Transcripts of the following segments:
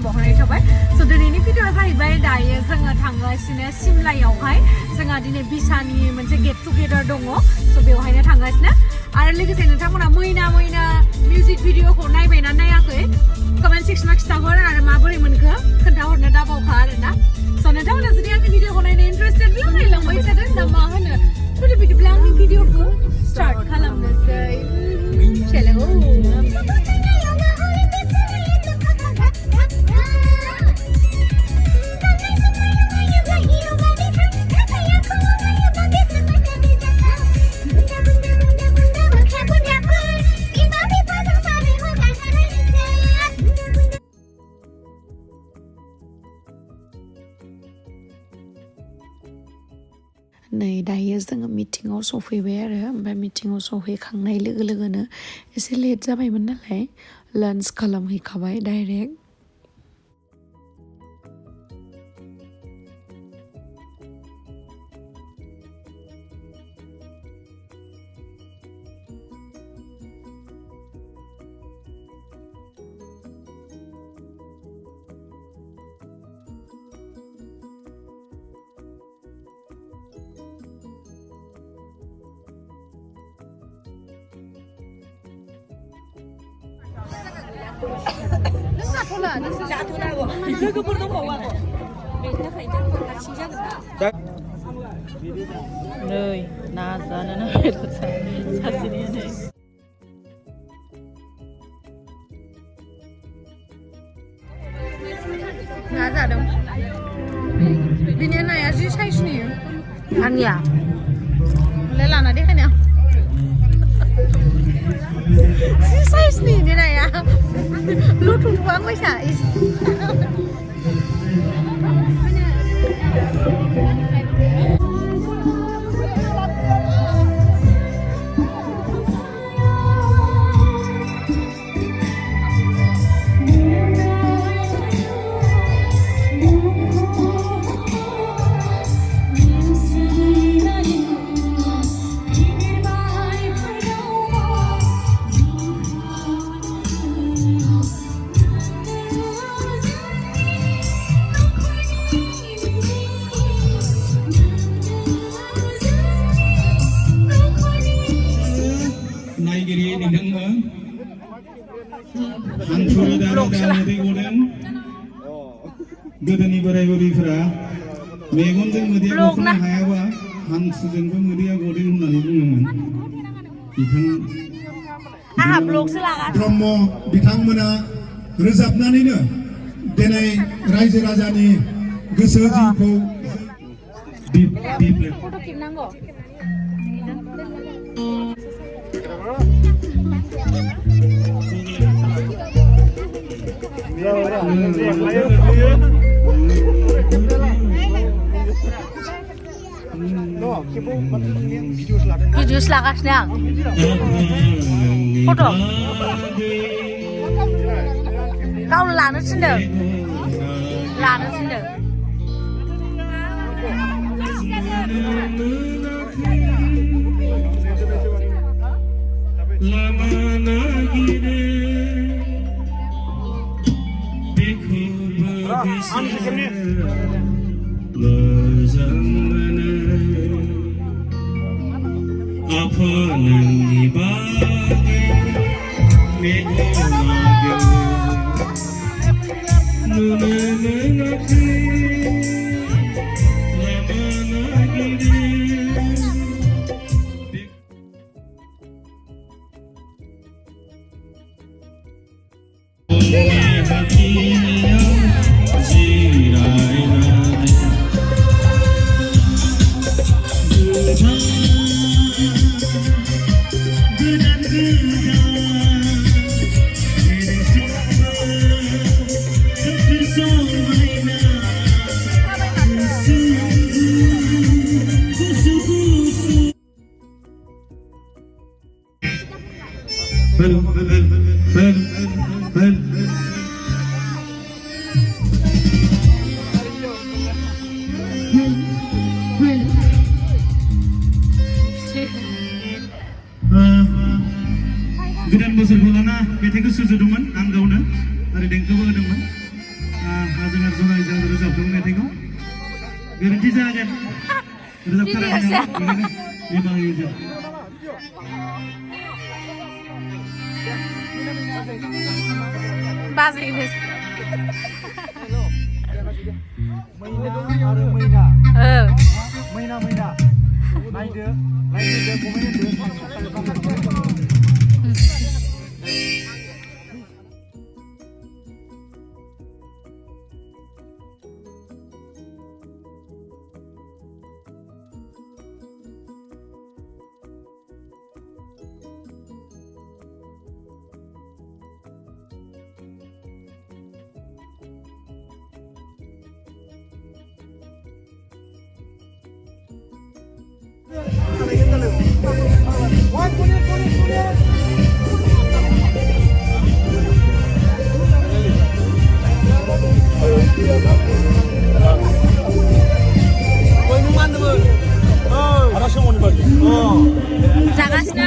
बावहरनाय थाबाय स' दिनैनि भिडिअ'आ जाहैबाय दायो जोङो थांगासिनो सिमलायावहाय जोंहा दिनै बिसानि मोनसे गेट टुगेदार दङ स' बेवहायनो थांगासिनो आरो लोगोसे नोंथांमोना मैना मिउजिक भिडिअ'खौ नायबायना नायाखै कमेन्ट सेक्सनाव खिथाहर आरो माबोरै मोनखो खोन्थाहरनो दाबावखा आरोना स' नोंथांमोना जुदि आंनि भिडिअ'खौ नायनो इन्टारेस्टेडब्ला नायलांबाय थादों ना मा होनो थ' बिदिब्ला आंनि भिडिअ'खौ स्टार्ट खालामनोसै हेलौ नै दायो जोङो मिटिङाव सफैबाय आरो ओमफ्राय मिटिङाव सफैखांनाय लोगो लोगोनो एसे लेट जाबायमोन नालाय लान्च खालामहैखाबाय डाइरेक्ट लोगोफोर दंबावो आरो बेनि थाखायनो हारसिं जागोन नै ना जानो नागिरदों सासेनिया नै ना जादों बिनि नाया जि साइजनि आंनिया हले लाना देखायनाया जि साइजनि नाया लुथुथुआं बायसा गोदोनि बोराय बुरैफोरा मेगनजों मोदैया गख'नो हायाबा हांसोजोंबो मोदैया गदों होननानै बुङोमोन ब्रह्म बिथांमोना रोजाबनानैनो दिनै रायजो राजानि गोसो जिउखौ भिडिअ लागासिनो आं फट' गावनो लानो थिनदों गोदान बोसोरखौ लाना मेथाइखौ सुजुदोंमोन आं गावनो आरो देंखोबो होदोंमोन रोजाबदों मेथाइखौ गोरोन्थि जागोन रोजाबथाराखै ओरैनो बेबायदि जों बाजै मैना नायदो जागासिनो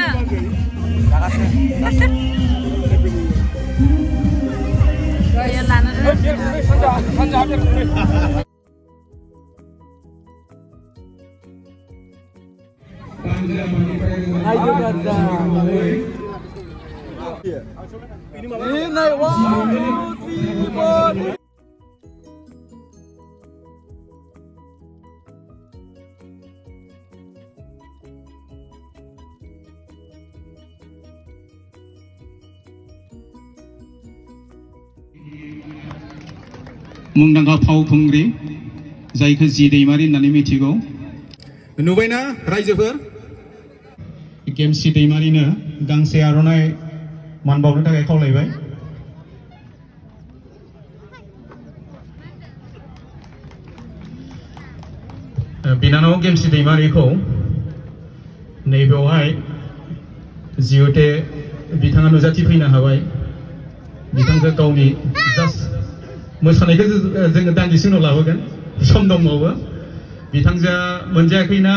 मुंदांखा फावखुंग्रि जायखौ जि दैमारि होननानै मिथिगौ नुबायना रायजोफोर गेमसि दैमारिनो गांसे आर'नाइ मान बावनो थाखाय खावलायबाय बिनानाव गेमसि दैमारिखौ नैबेवहाय जिहेते बिथाङा नुजाथि फैनो हाबाय बिथांखौ गावनि जास्ट मोसानायखौ जोङो दान्दिसे उनाव लाबोगोन सम दंबावो बिथांजोआ मोनजायाखै ना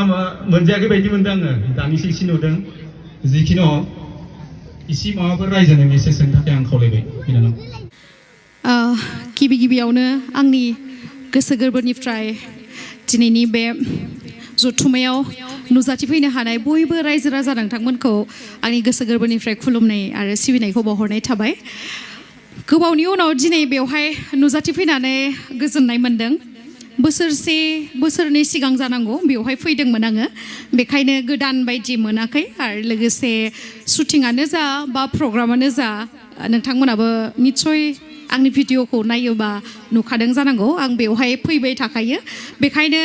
मोनजायाखै बायदि मोनदों आङो दानिसो एसे नुदों जिखिनि इसे माबाफोर रायजोनो मेसेज होनो थाखाय आं खावलायबाय बिनानाव गिबियावनो आंनि गोसो गोरबोनिफ्राय दिनैनि बे जथुमायाव नुजाथिफैनो हानाय बयबो रायजो राजा नोंथांमोनखौ आंनि गोसो गोरबोनिफ्राय खुलुमनाय आरो सिबिनायखौ बावहरनाय थाबाय गोबावनि उनाव दिनै बेवहाय नुजाथिफैनानै गोजोननाय मोनदों बोसोरनै सिगां जानांगौ बेवहाय फैदोंमोन आङो बेखायनो गोदान बायदि मोनाखै आरो लोगोसे शुटिंआनो जा बा प्रग्रामानो जा नोंथांमोनाबो निस्सय आंनि भिडिअखौ नायोबा नुखादों जानांगौ आं बेवहाय फैबाय थाखायो बेखायनो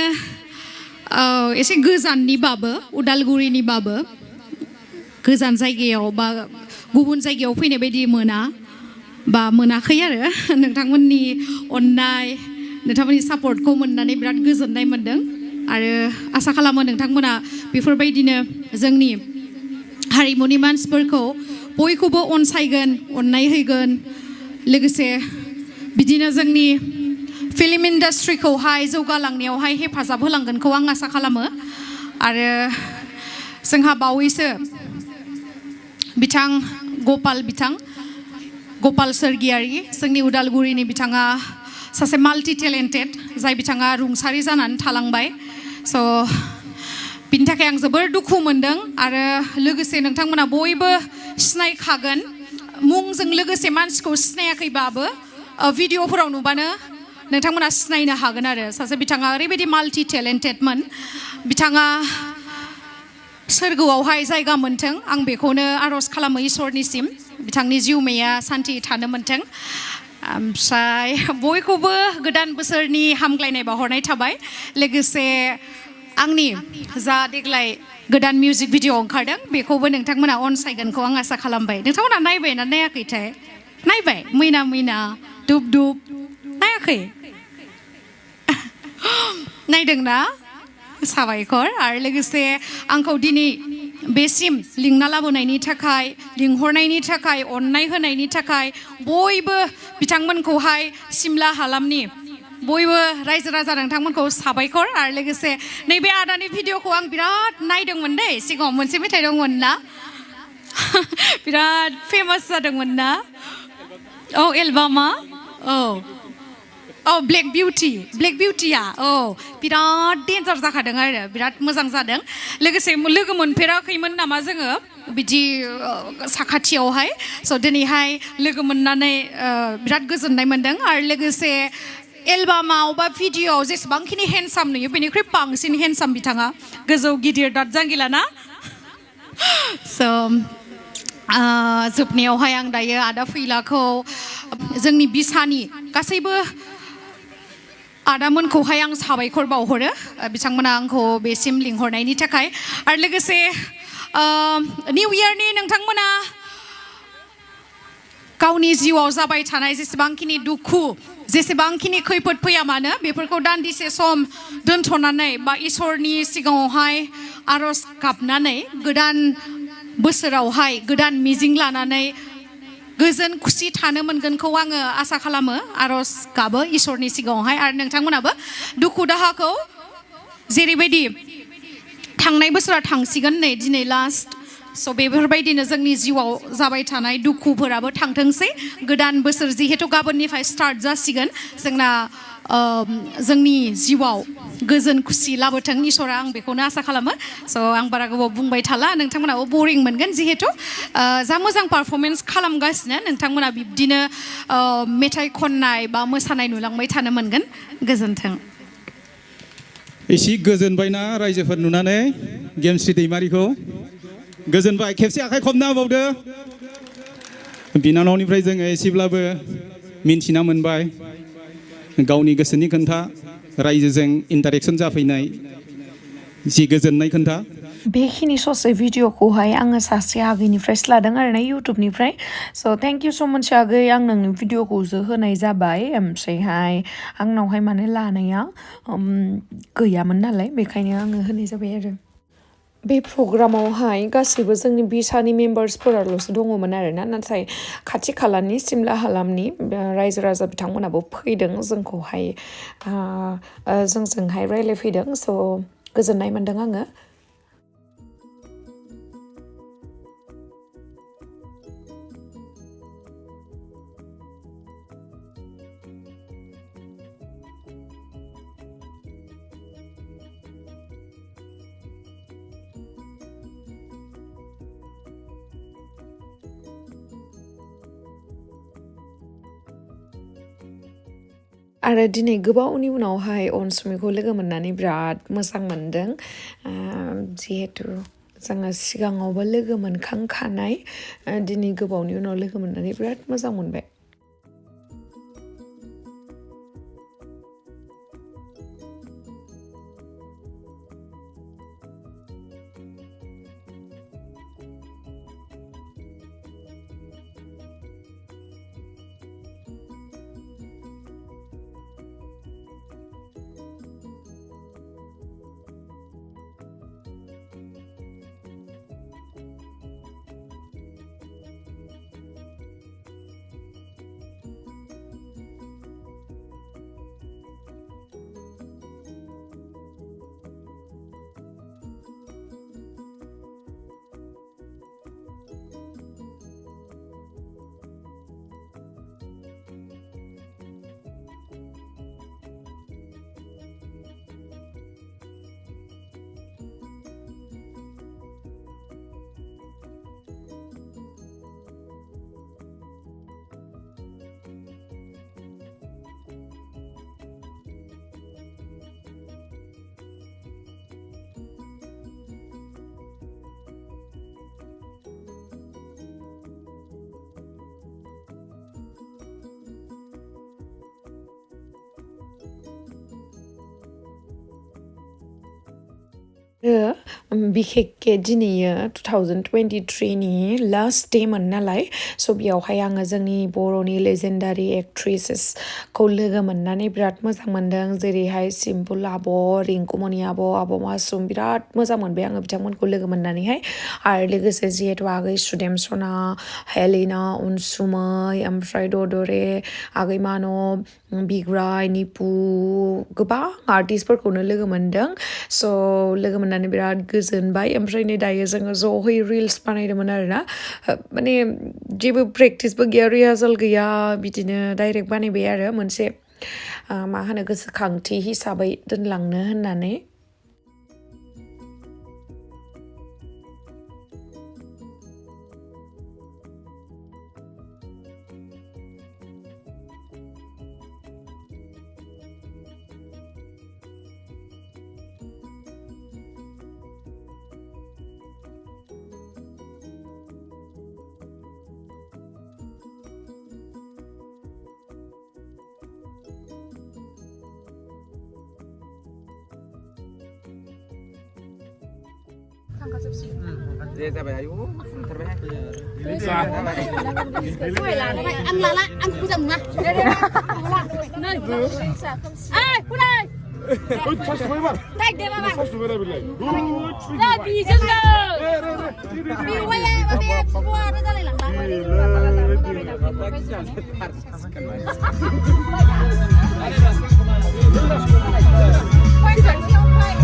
एसे गोजाननिबाबो उदालगुरिनिबाबो गोजान जायगायाव बा गुबुन जायगायाव फैनाय बायदि बा मोनाखै आरो नोंथांमोननि अननाय नोंथांमोननि सापर्टखौ मोननानै बिराद गोजोननाय मोनदों आरो आसा खालामो नोंथांमोना बेफोरबायदिनो जोंनि हारिमुनि मानसिफोरखौ बयखौबो अनसायगोन अननाय होगोन लोगोसे बिदिनो जोंनि फिल्म इन्डास्ट्रिखौहाय जौगालांनायावहाय हेफाजाब होलांगोनखौ आं आसा खालामो आरो जोंहा बावैसो बिथां गपाल सोरगियारि जोंनि उदालगुरिनि बिथाङा सासे माल्टि टेलेन्टेड जाय बिथाङा रुंसारि जानानै थालांबाय स' बिनि थाखाय आं जोबोर दुखु मोनदों आरो लोगोसे नोंथांमोना बयबो सिनायखागोन मुंजों लोगोसे मानसिखौ सिनायाखैबाबो भिडिअफोराव नुबानो नोंथांमोना सिनायनो हागोन आरो सासे बिथाङा ओरैबायदि माल्टि टेलेन्टेडमोन बिथाङा सोरगोआवहाय जायगा मोनथों आं बेखौनो आर'ज खालामो इसोरनिसिम बिथांनि जिउमाया सान्थि थानो मोनथों ओमफ्राय बयखौबो गोदान बोसोरनि हामग्लायनाय बावहरनाय थाबाय लोगोसे आंनि जा देग्लाय गोदान मिउजिक भिडिअ ओंखारदों बेखौबो नोंथांमोना अनसायगोनखौ आं आसा खालामबाय नोंथांमोना नायबाय ना नायाखैथाय नायबाय मैना दुब नायाखै नायदोंना साबायखर आरो लोगोसे आंखौ दिनै बेसिम लिंना लाबोनायनि थाखाय लिंहरनायनि थाखाय अननाय होनायनि थाखाय बयबो बिथांमोनखौहाय सिमला हालामनि बयबो रायजो राजा नोंथांमोनखौ साबायखर आरो लोगोसे नैबे आदानि भिडिअखौ आं बिराद नायदोंमोन दै सिगाङाव मोनसे मेथाइ दंमोन ना बिराद फेमास जादोंमोन ना औ एलबामा औ Oh, Black Beauty ya. Oh, बिराद डेन्जार जाखादों आरो बिराद मोजां जादों लोगोसे लोगो मोनफेराखैमोन नामा जोङो बिदि साखाथियावहाय स' दिनैहाय लोगो मोननानै बिराद गोजोननाय मोनदों आरो लोगोसे एलबामाव बा भिडिअ'आव जेसेबांखिनि हेन्डसाम नुयो बेनिख्रुइ बांसिन हेन्डसाम बिथाङा गोजौ गिदिर दाद जांगिलाना स' जोबनायावहाय आं दायो आदा फैलाखौ जोंनि बिसानि गासैबो आदामोनखौहाय आं साबायखर बावहरो बिथांमोना आंखौ बेसिम लिंहरनायनि थाखाय आरो लोगोसे निउ इयारनि नोंथांमोना गावनि जिउआव जाबाय थानाय जेसेबांखिनि दुखु जेसेबांखिनि खैफोद फैया मानो बेफोरखौ दान्दिसे सम दोनथ'नानै बा इसोरनि सिगाङावहाय आर'ज गाबनानै गोदान बोसोरावहाय गोदान मिजिं लानानै गोजोन खुसि थानो मोनगोनखौ आङो आसा खालामो आर'ज गाबो इसोरनि सिगाङावहाय आरो नोंथांमोनाबो दुखु दाहाखौ जेरैबायदि थांनाय बोसोरा थांसिगोन नै दिनै लास्ट स' बेफोरबायदिनो जोंनि जिउआव जाबाय थानाय दुखुफोराबो थांथोंसै गोदान बोसोर जिहेतु गाबोननिफ्राय स्टार्ट जासिगोन जोंना जोंनि जिउआव गोजोन खुसि लाबोथों इसोरा आं बेखौनो आसा खालामो स' आं बारा गोबाव बुंबाय थाला नोंथांमोनाबो बरिं मोनगोन जिहेतु जा मोजां पारफरमेन्स खालामगासिनो नोंथांमोना बिब्दिनो मेथाइ खननाय बा मोसानाय नुलांबाय थानो मोनगोन गोजोन्थों एसे गोजोनबायना रायजोफोर नुनानै गेमस्रि दैमारिखौ गोजोनबाय खेबसे आखाइ खबना होबावदो बिनानावनिफ्राय जोङो एसेब्लाबो मिन्थिना मोनबाय गावनि गोसोनि खोन्था रायजोजों इन्टारेक्सन जाफैनाय जि गोजोननाय खोन्था बेखिनि ससे भिडिअखौहाय आङो सासे आगैनिफ्रायसो लादों आरोना इउटुबनिफ्राय स' थेंक इउ स' माच आगै आं नोंनि भिडिअखौसो होनाय जाबाय ओमफ्रायहाय आंनावहाय माने लानाया गैयामोन नालाय बेखायनो आङो होनाय जाबाय आरो बे प्रग्रामावहाय गासैबो जोंनि बिसानि मेम्बार्सफोराल'सो दङमोन आरोना नाथाय खाथि खालानि सिमला हालामनि रायजो राजा बिथांमोनाबो फैदों जोंखौहाय जोंजोंहाय रायज्लायफैदों स' गोजोननाय मोन्दों आङो आरो दिनै गोबावनि उनावहाय अनसुमिखौ लोगो मोननानै बिराद मोजां मोनदों जिहेतु जोङो सिगाङावबो लोगो मोनखांखानाय दिनै गोबावनि उनाव लोगो मोननानै बिराद मोजां मोनबाय बिखेकखे दिनैयो 2023नि लास्ट डेमोन नालाय स' बेयावहाय आङो जोंनि बर'नि लेजेन्डारि एक्ट्रेसेसखौ लोगो मोननानै बिराद मोजां मोनदों जेरैहाय सिम्पुल आब' रिंकुमनि आब' मासुम बिराद मोजां मोनबाय आङो बिथांमोनखौ लोगो मोननानैहाय आरो लोगोसे जिहेतु आगै सुदेम सना हेलिना अनसुमै ओमफ्राय ददरे आगै मानब बिग्राय निपु गोबां आर्टिस्टफोरखौनो लोगो मोनदों स' लोगो मोननानै बिराद गोजोनबाय ओमफ्राय नै दायो जोङो ज'है रिल्स बानायदोंमोन आरोना माने जेबो प्रेक्टिसबो गैया रिहार्सेल गैया बिदिनो डाइरेक्ट बानायबाय आरो मोनसे मा होनो गोसोखांथि हिसाबै दोनलांनो होननानै Dia thibai ayu, thibai. Ăn lạ lạ, ăn không dầm mà. Nơi. Ai, cô đây. Đây để mà bạn. Đây bị chân rồi. Bị quay em, em qua nó ra đây lặng lặng. Quay chuẩn chiêu quay.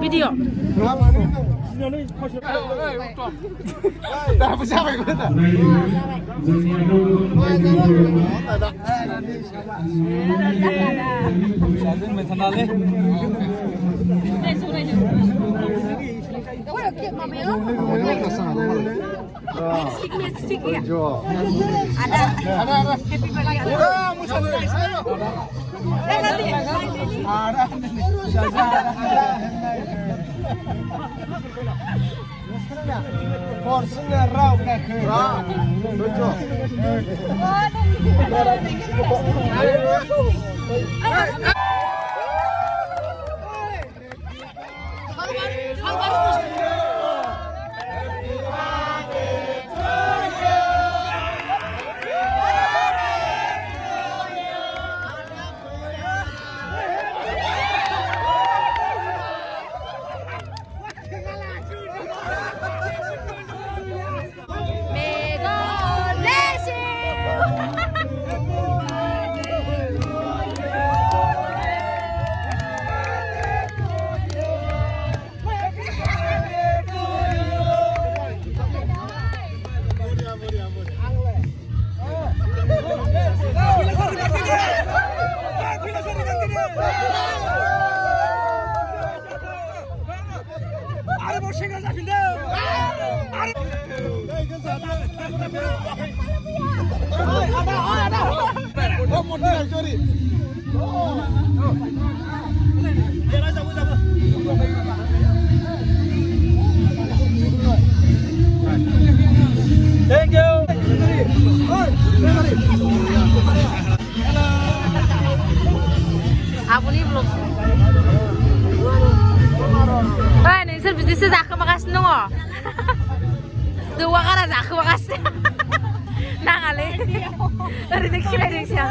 Video. Apa siapa yang kata? Porsinya raw kayak lucu. Thank you. Aku nih belum. Nih servis aku makasih nunggu. Dua kali aku makasih. Nang ale. Dari kira-kira.